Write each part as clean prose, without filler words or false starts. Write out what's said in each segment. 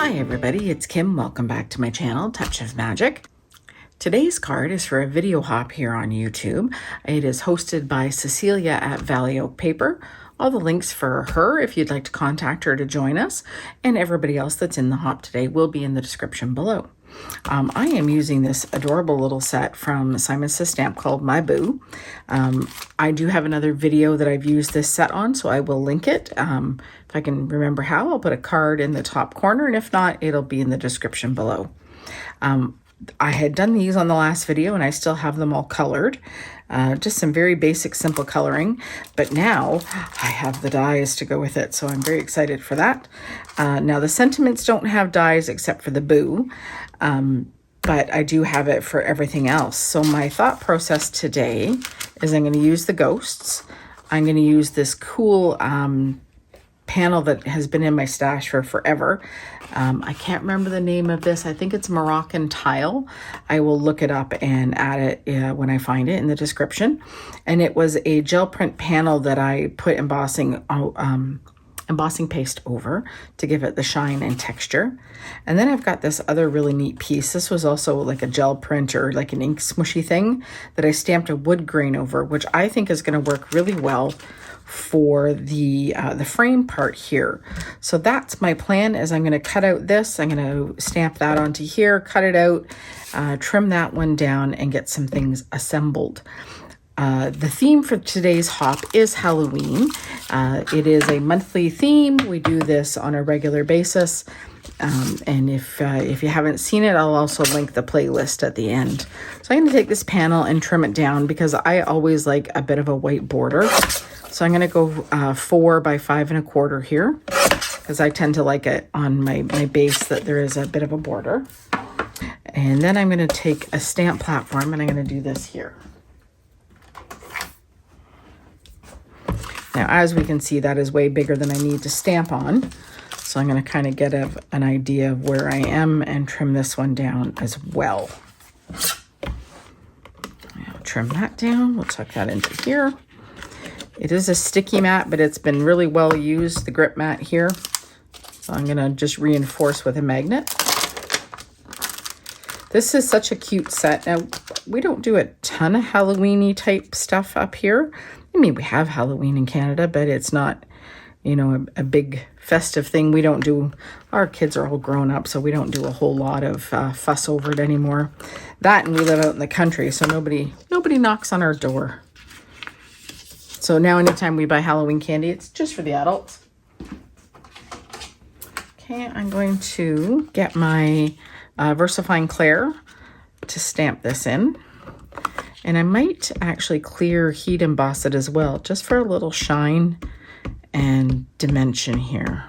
Hi everybody, it's Kim. Welcome back to my channel, Touch of Magic. Today's card is for a video hop here on YouTube. It is hosted by Cecilia at Valley Oak Paper. All the links for her, if you'd like to contact her to join us, and everybody else that's in the hop today will be in the description below. I am using this adorable little set from Simon Says Stamp called My Boo. I do have another video that I've used this set on, so I will link it. If I can remember how, I'll put a card in the top corner, and if not, it'll be in the description below. I had done these on the last video, and I still have them all colored. Just some very basic, simple coloring. But now I have the dies to go with it, so I'm very excited for that. Now, the sentiments don't have dies except for the Boo, but I do have it for everything else. So my thought process today is I'm going to use the ghosts. I'm going to use this cool panel that has been in my stash for forever. I can't remember the name of this. I think it's Moroccan Tile. I will look it up and add it when I find it in the description. And it was a gel print panel that I put embossing paste over to give it the shine and texture. And then I've got this other really neat piece. This was also like a gel print or like an ink smushy thing that I stamped a wood grain over, which I think is going to work really well for the frame part here. So that's my plan, is I'm going to cut out this. I'm going to stamp that onto here, cut it out, trim that one down, and get some things assembled. The theme for today's hop is Halloween. It is a monthly theme. We do this on a regular basis. And if you haven't seen it, I'll also link the playlist at the end. So I'm going to take this panel and trim it down because I always like a bit of a white border. So I'm going to go 4 by 5 1/4 here, because I tend to like it on my base that there is a bit of a border. And then I'm going to take a stamp platform and I'm going to do this here. Now, as we can see, that is way bigger than I need to stamp on. So I'm going to kind of get an idea of where I am and trim this one down as well. I'll trim that down. We'll tuck that into here. It is a sticky mat, but it's been really well used, the grip mat here. So I'm going to just reinforce with a magnet. This is such a cute set. Now, we don't do a ton of Halloween-y type stuff up here. I mean, we have Halloween in Canada, but it's not, you know, a big festive thing. We don't do, our kids are all grown up, so we don't do a whole lot of fuss over it anymore. That, and we live out in the country, so nobody knocks on our door. So now anytime we buy Halloween candy, it's just for the adults. Okay, I'm going to get my VersaFine Clair to stamp this in. And I might actually clear heat emboss it as well, just for a little shine and dimension here.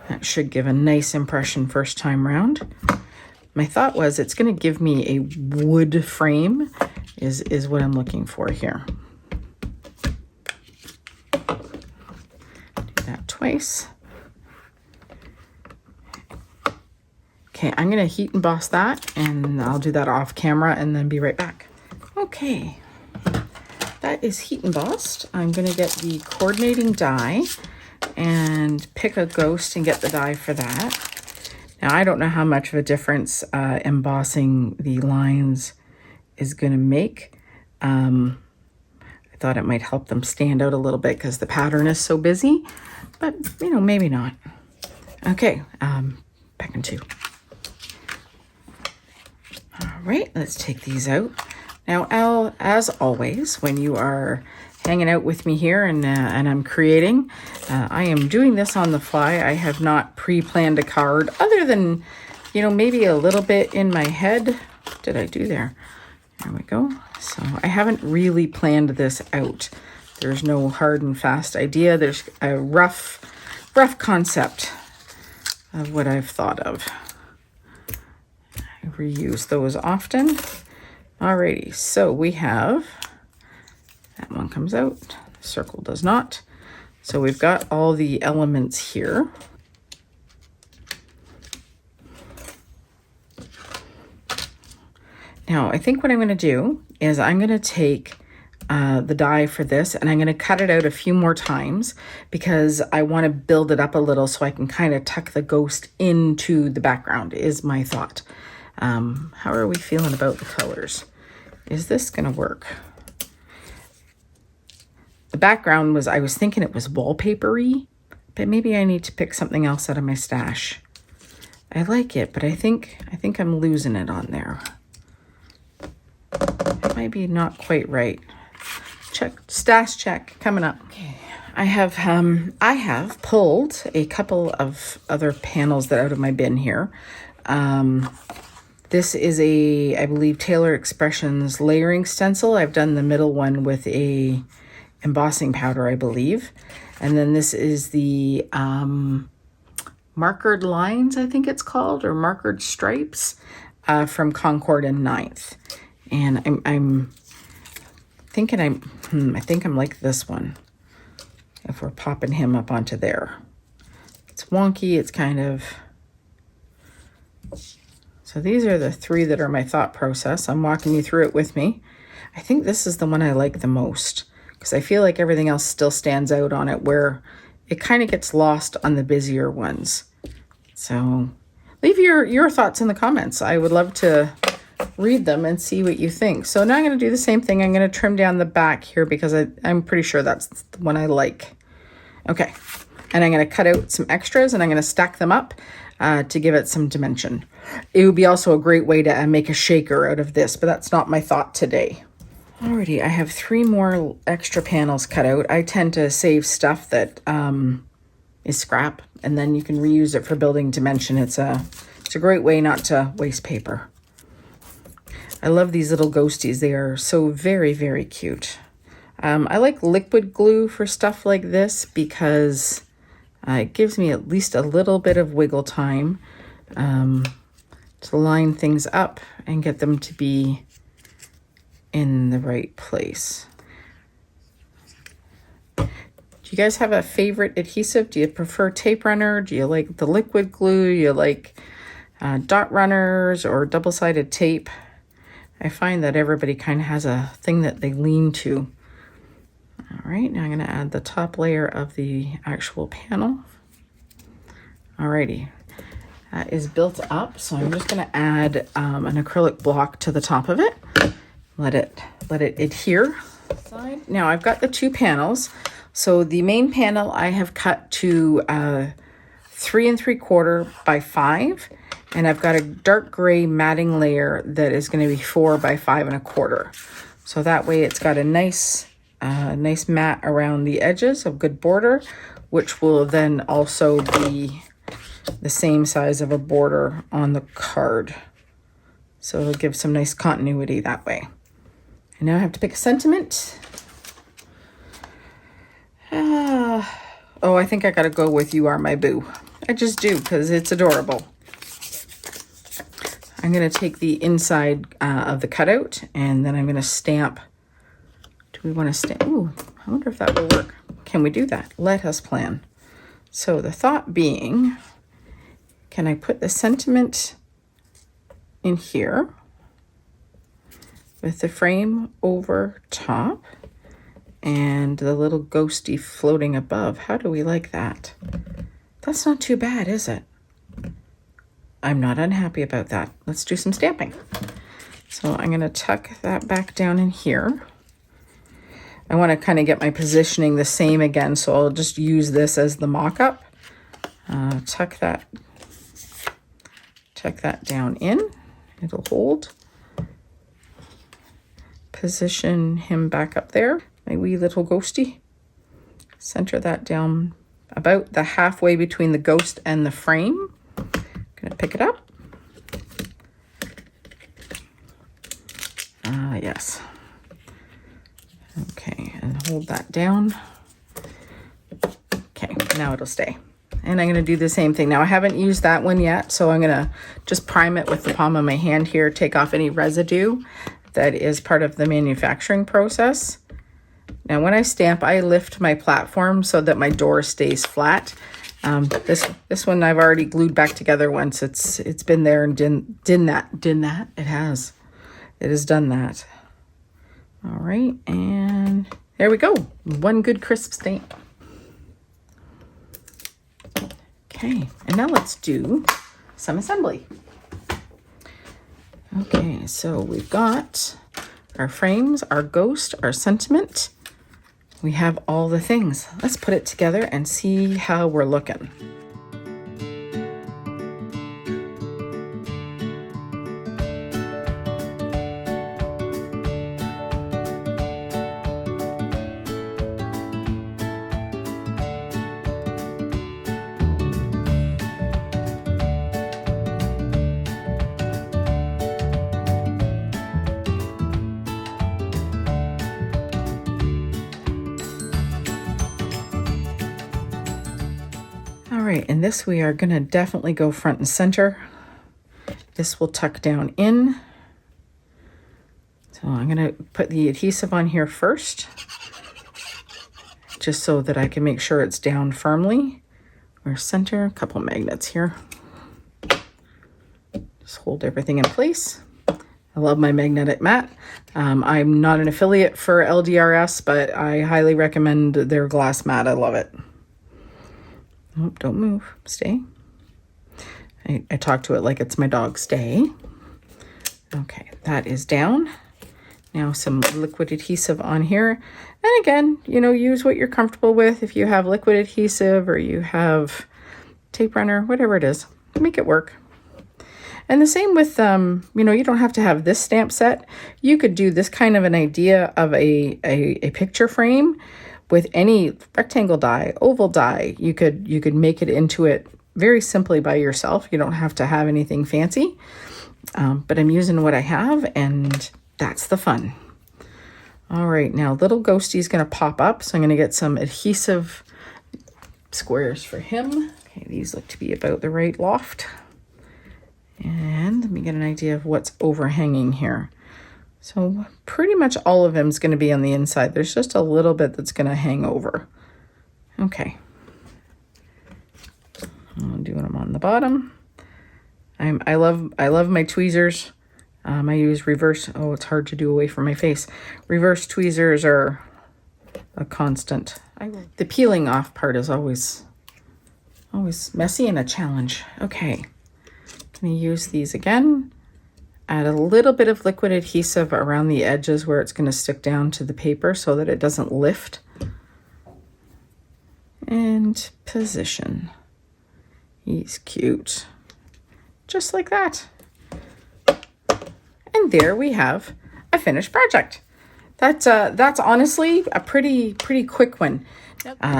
That should give a nice impression first time round. My thought was it's going to give me a wood frame is what I'm looking for here. Do that twice. Okay, I'm going to heat emboss that, and I'll do that off camera and then be right back. Okay, that is heat embossed. I'm going to get the coordinating die and pick a ghost and get the die for that. Now, I don't know how much of a difference embossing the lines is going to make. I thought it might help them stand out a little bit because the pattern is so busy, but, you know, maybe not. Okay, back in 2. All right, let's take these out. Now, as always, when you are hanging out with me here and I'm creating, I am doing this on the fly. I have not pre-planned a card other than, you know, maybe a little bit in my head. What did I do there? There we go. So I haven't really planned this out. There's no hard and fast idea. There's a rough concept of what I've thought of. I reuse those often. Alrighty, so we have, that one comes out, the circle does not. So we've got all the elements here. Now, I think what I'm going to do is I'm going to take the die for this, and I'm going to cut it out a few more times because I want to build it up a little so I can kind of tuck the ghost into the background, is my thought. How are we feeling about the colors? Is this going to work? The background was, I was thinking it was wallpapery, but maybe I need to pick something else out of my stash. I like it, but I think I'm losing it on there. It might be not quite right. Check, stash check coming up. Okay. I have pulled a couple of other panels that out of my bin here. This is a, I believe, Taylor Expressions layering stencil. I've done the middle one with a embossing powder, I believe. And then this is the markered lines, I think it's called, or markered stripes from Concord and 9th. And I'm thinking I think I'm like this one. If we're popping him up onto there. It's wonky, it's kind of... So these are the three that are my thought process. I'm walking you through it with me. I think this is the one I like the most because I feel like everything else still stands out on it where it kind of gets lost on the busier ones. So leave your thoughts in the comments. I would love to read them and see what you think. So now I'm going to do the same thing. I'm going to trim down the back here because I'm pretty sure that's the one I like. Okay. And I'm going to cut out some extras and I'm going to stack them up to give it some dimension. It would be also a great way to make a shaker out of this, but that's not my thought today. Alrighty, I have 3 more extra panels cut out. I tend to save stuff that is scrap, and then you can reuse it for building dimension. It's a great way not to waste paper. I love these little ghosties. They are so very, very cute. I like liquid glue for stuff like this because it gives me at least a little bit of wiggle time to line things up and get them to be in the right place. Do you guys have a favorite adhesive? Do you prefer tape runner? Do you like the liquid glue? Do you like dot runners or double-sided tape? I find that everybody kind of has a thing that they lean to. All right, now I'm going to add the top layer of the actual panel. Alrighty, that is built up. So I'm just going to add an acrylic block to the top of it. Let it adhere. Now I've got the 2 panels. So the main panel I have cut to 3 3/4 by 5, and I've got a dark gray matting layer that is going to be 4 by 5 1/4. So that way it's got a nice mat around the edges, a good border, which will then also be the same size of a border on the card. So it'll give some nice continuity that way. And now I have to pick a sentiment. Oh, I think I gotta go with You Are My Boo. I just do because it's adorable. I'm gonna take the inside of the cutout and then I'm gonna stamp. Do we want to stamp? Ooh, I wonder if that will work. Can we do that? Let us plan. So the thought being, can I put the sentiment in here with the frame over top and the little ghosty floating above? How do we like that? That's not too bad, is it? I'm not unhappy about that. Let's do some stamping. So I'm going to tuck that back down in here. I want to kind of get my positioning the same again, so I'll just use this as the mock-up. Tuck that down in. It'll hold. Position him back up there, my wee little ghosty. Center that down about the halfway between the ghost and the frame. Gonna pick it up. Yes. Okay, and hold that down. Okay, now it'll stay. And I'm going to do the same thing. Now I haven't used that one yet, so I'm going to just prime it with the palm of my hand here, take off any residue that is part of the manufacturing process. Now when I stamp, I lift my platform so that my door stays flat. This one I've already glued back together once. It's been there and it has done that. All right, and there we go. One good crisp stamp. Okay, and now let's do some assembly. Okay, so we've got our frames, our ghost, our sentiment. We have all the things. Let's put it together and see how we're looking. All right, and this we are gonna definitely go front and center. This will tuck down in. So I'm gonna put the adhesive on here first, just so that I can make sure it's down firmly. Or center, a couple magnets here. Just hold everything in place. I love my magnetic mat. I'm not an affiliate for LDRS, but I highly recommend their glass mat. I love it. Oh, don't move, stay. I talk to it like it's my dog, stay. Okay, that is down. Now some liquid adhesive on here. And again, you know, use what you're comfortable with. If you have liquid adhesive or you have tape runner, whatever it is, make it work. And the same with, you know, you don't have to have this stamp set. You could do this kind of an idea of a picture frame with any rectangle die, oval die. You could make it into it very simply by yourself. You don't have to have anything fancy, but I'm using what I have, and that's the fun. All right, now little Ghosty is gonna pop up, so I'm gonna get some adhesive squares for him. Okay, these look to be about the right loft. And let me get an idea of what's overhanging here. So pretty much all of them is going to be on the inside. There's just a little bit that's going to hang over. Okay. I'm doing them on the bottom. I love my tweezers. I use reverse. Oh, it's hard to do away from my face. Reverse tweezers are a constant. The peeling off part is always messy and a challenge. Okay. Going to use these again. Add a little bit of liquid adhesive around the edges where it's going to stick down to the paper so that it doesn't lift. And position. He's cute. Just like that. And there we have a finished project. That's honestly a pretty quick one.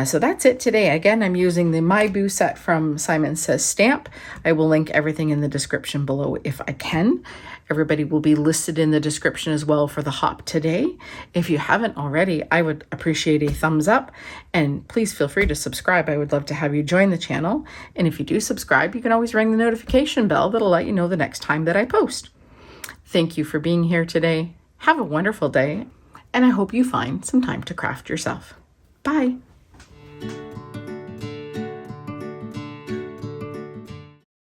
So that's it today. Again, I'm using the My Boo set from Simon Says Stamp. I will link everything in the description below if I can. Everybody will be listed in the description as well for the hop today. If you haven't already, I would appreciate a thumbs up, and please feel free to subscribe. I would love to have you join the channel. And if you do subscribe, you can always ring the notification bell that'll let you know the next time that I post. Thank you for being here today. Have a wonderful day, and I hope you find some time to craft yourself. Bye.